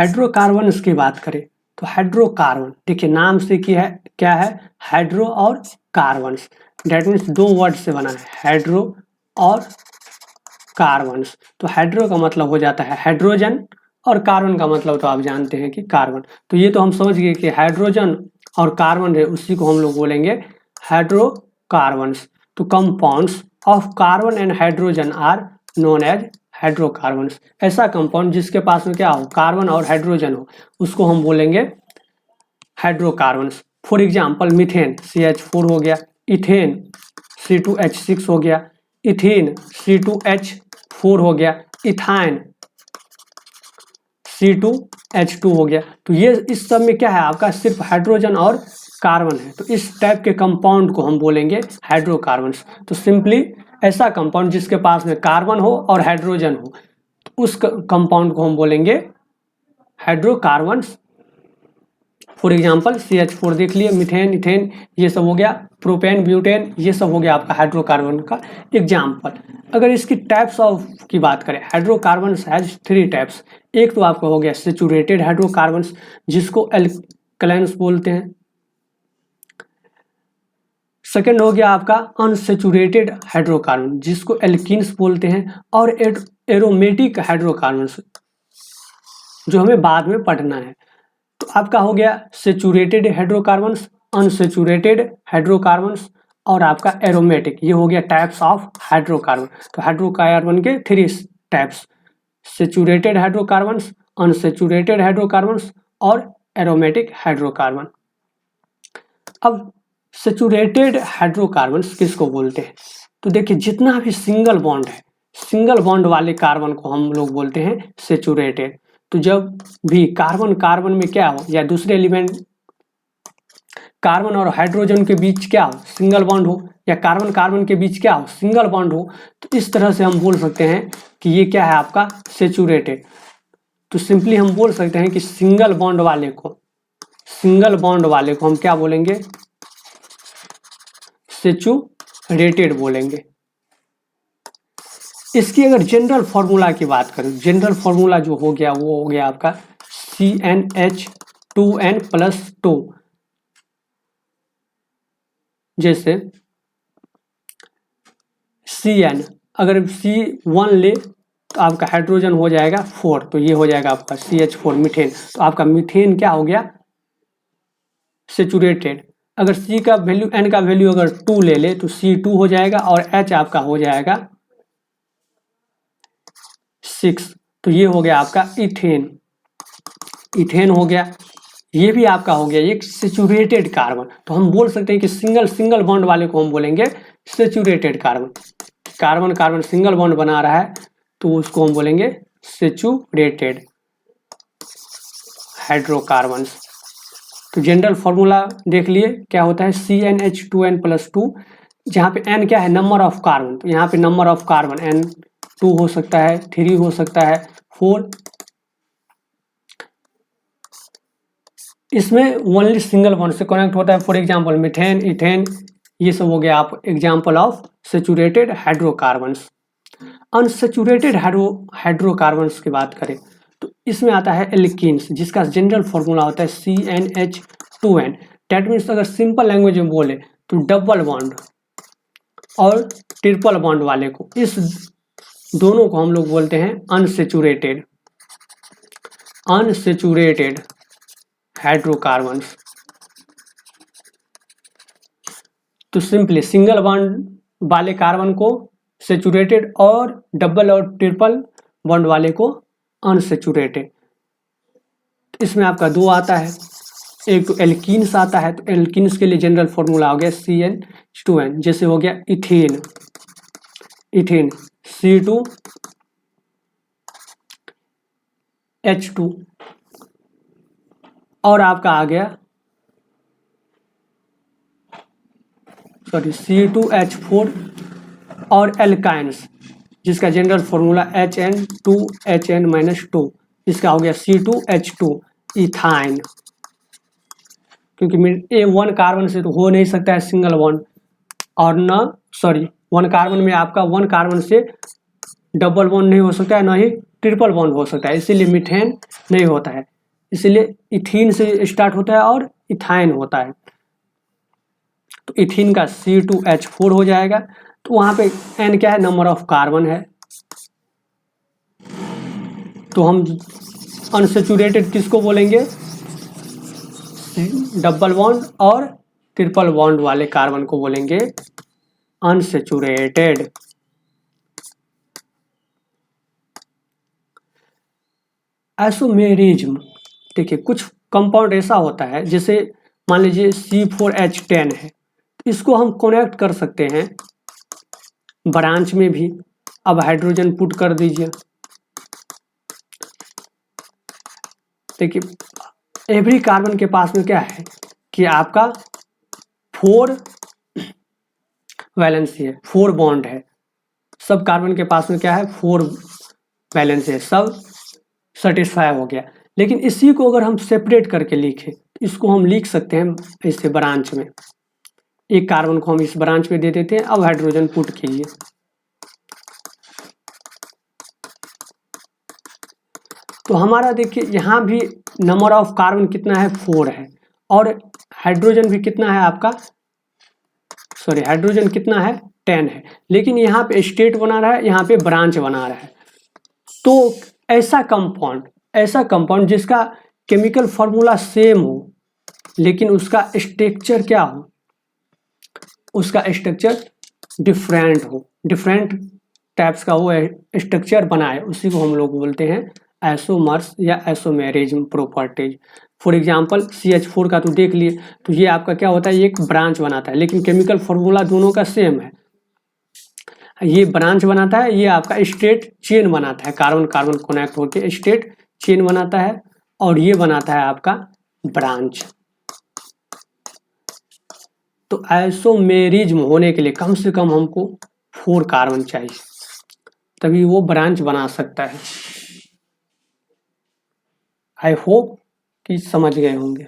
Hydrocarbons की बात करें तो हाइड्रोकार्बन देखिए नाम से क्या है हाइड्रो और कार्बन्स, डेट मीन्स दो वर्ड से बना है हाइड्रो और कार्बन्स। तो हाइड्रो का मतलब हो जाता है हाइड्रोजन और कार्बन का मतलब तो आप जानते हैं कि कार्बन। तो ये तो हम समझ गए कि हाइड्रोजन और कार्बन है उसी को हम लोग बोलेंगे हाइड्रोकार्बन्स। तो compounds of carbon and hydrogen are known as hydrocarbons. ऐसा कंपाउंड जिसके पास में क्या हो कार्बन और हाइड्रोजन हो उसको हम बोलेंगे hydrocarbons. For example methane CH4 हो गया, इथेन C2H6 हो गया, इथीन C2H4 हो गया, इथाइन C2H2 हो गया। तो ये इस सब में क्या है आपका सिर्फ हाइड्रोजन और कार्बन है, तो इस टाइप के कंपाउंड को हम बोलेंगे हाइड्रोकार्बन्स। तो सिंपली ऐसा कंपाउंड जिसके पास में कार्बन हो और हाइड्रोजन हो तो उस कंपाउंड को हम बोलेंगे हाइड्रोकार्बन्स। फॉर एग्जाम्पल CH4 देख लिए, मिथेन इथेन ये सब हो गया, प्रोपेन ब्यूटेन ये सब हो गया आपका हाइड्रोकार्बन का एग्जाम्पल। अगर इसकी टाइप्स ऑफ की बात करें हाइड्रोकार्बन्स हैज 3 टाइप्स। एक तो आपका हो गया सेचुरेटेड हाइड्रोकार्बन्स जिसको एल्कलाइन्स बोलते हैं, सेकेंड हो गया आपका अनसेचुरेटेड हाइड्रोकार्बन जिसको एल्कीन्स बोलते हैं, और एरोमेटिक हाइड्रोकार्बन्स जो हमें बाद में पढ़ना है। तो आपका हो गया सेचुरेटेड हाइड्रोकार्बन्स, अनसेचुरेटेड हाइड्रोकार्बन्स और आपका एरोमेटिक, ये हो गया टाइप्स ऑफ हाइड्रोकार्बन। तो हाइड्रोकार्बन के 3 types saturated hydrocarbons, unsaturated hydrocarbons और एरोमेटिक हाइड्रोकार्बन। अब सेचुरेटेड हाइड्रोकार्बन्स किसको बोलते हैं तो देखिए जितना भी सिंगल बॉन्ड है सिंगल बॉन्ड वाले कार्बन को हम लोग बोलते हैं सेचुरेटेड। तो जब भी कार्बन कार्बन में क्या हो या दूसरे एलिमेंट कार्बन और हाइड्रोजन के बीच क्या हो सिंगल बॉन्ड हो या कार्बन कार्बन के बीच क्या हो सिंगल बॉन्ड हो, तो इस तरह से हम बोल सकते हैं कि ये क्या है आपका सेचुरेटेड। तो सिंपली हम बोल सकते हैं कि सिंगल बॉन्ड वाले को हम क्या बोलेंगे सेचुरेटेड बोलेंगे। इसकी अगर जनरल फॉर्मूला की बात करें, जनरल फॉर्मूला जो हो गया वो हो गया आपका CnH2n+2। जैसे Cn अगर C1 ले तो आपका हाइड्रोजन हो जाएगा 4, तो ये हो जाएगा आपका CH4 मीथेन। तो आपका मीथेन क्या हो गया सेचुरेटेड। अगर C का वैल्यू N का वैल्यू अगर 2 ले ले तो C2 हो जाएगा और H आपका हो जाएगा 6, तो ये हो गया आपका इथेन हो गया, ये भी आपका हो गया एक सेचुरेटेड कार्बन। तो हम बोल सकते हैं कि सिंगल बॉन्ड वाले को हम बोलेंगे saturated carbon. Carbon carbon single bond बना रहा है तो उसको हम बोलेंगे सेचुरेटेड हाइड्रोकार्बन्स। तो जनरल फॉर्मूला देख लिए क्या होता है CnH2n+2, जहाँ पे n क्या है नंबर ऑफ कार्बन, तो यहाँ पे नंबर ऑफ कार्बन N2 हो सकता है, 3 हो सकता है, 4। इसमें ओनली सिंगल बॉन्ड से कनेक्ट होता है। फॉर एग्जांपल मिथेन इथेन ये सब हो गया आप example of saturated hydrocarbons. Unsaturated hydrocarbons की बात करें तो इसमें आता है एल्कीन्स जिसका जनरल फॉर्मूला होता है CnH2n। डेट मीन्स अगर सिंपल लैंग्वेज में बोले तो डबल बॉन्ड और ट्रिपल बॉन्ड वाले को, इस दोनों को हम लोग बोलते हैं अनसेचुरेटेड हाइड्रोकार्बन्स। तो सिंपली सिंगल बॉन्ड वाले कार्बन को सेचुरेटेड और डबल और ट्रिपल बॉन्ड वाले को अनसेचुरेटेड। इसमें आपका 2 आता है, एक तो एल्कीन्स आता है, तो एल्कीन्स के लिए जनरल फॉर्मूला हो गया CnH2n। जैसे हो गया इथेन C2H2 और आपका आ गया C2H4 और एल्काइन्स जिसका जनरल फॉर्मूला HN2HN-2, इसका हो गया C2H2 इथाइन। क्योंकि A1 कार्बन से तो हो नहीं सकता है सिंगल बॉन्ड, और न 1 कार्बन में आपका 1 कार्बन से डबल बॉन्ड नहीं हो सकता है, ना ही ट्रिपल बॉन्ड हो सकता है, इसीलिए मीथेन नहीं होता है। इसलिए इथीन से स्टार्ट होता है और इथाइन होता है। तो इथीन का C2H4 हो जाएगा। तो वहां पे N क्या है, नंबर ऑफ कार्बन है। तो हम अनसेचुरेटेड किसको बोलेंगे, डबल बॉन्ड और ट्रिपल बॉन्ड वाले कार्बन को बोलेंगे अनसेचुरेटेड। आइसोमेरिज्म, देखिए कुछ कंपाउंड ऐसा होता है जैसे मान लीजिए C4H10 है, इसको हम कनेक्ट कर सकते हैं ब्रांच में भी। अब हाइड्रोजन पुट कर दीजिए, देखिए एवरी कार्बन के पास में क्या है कि आपका 4 वैलेंसी है, 4 बॉन्ड है। सब कार्बन के पास में क्या है, 4 वैलेंस है, सब सेटिस्फाई हो गया। लेकिन इसी को अगर हम सेपरेट करके लिखें, इसको हम लिख सकते हैं ऐसे ब्रांच में। एक कार्बन को हम इस ब्रांच में दे देते हैं। अब हाइड्रोजन पुट कीजिए, तो हमारा देखिए यहाँ भी नंबर ऑफ कार्बन कितना है, 4 है, और हाइड्रोजन भी कितना है आपका, सॉरी हाइड्रोजन कितना है, 10 है। लेकिन यहाँ पे स्टेट बना रहा है, यहाँ पे ब्रांच बना रहा है। तो ऐसा कंपाउंड जिसका केमिकल फॉर्मूला सेम हो लेकिन उसका स्ट्रक्चर क्या हो, उसका स्ट्रक्चर डिफरेंट हो, डिफरेंट टाइप्स का वो स्ट्रक्चर बनाए, उसी को हम लोग बोलते हैं आइसोमर्स या isomerism properties. For example CH4 का तो देख लिए, तो ये आपका क्या होता है, ये एक ब्रांच बनाता है लेकिन केमिकल फॉर्मूला दोनों का सेम है। ये ब्रांच बनाता है, ये आपका स्टेट चेन बनाता है, कार्बन कार्बन कनेक्ट होकर स्टेट चेन बनाता है, और ये बनाता है आपका ब्रांच। तो आइसोमेरिज्म होने के लिए कम से कम हमको 4 कार्बन चाहिए, तभी वो ब्रांच बना सकता है। आई होप कि समझ गए होंगे।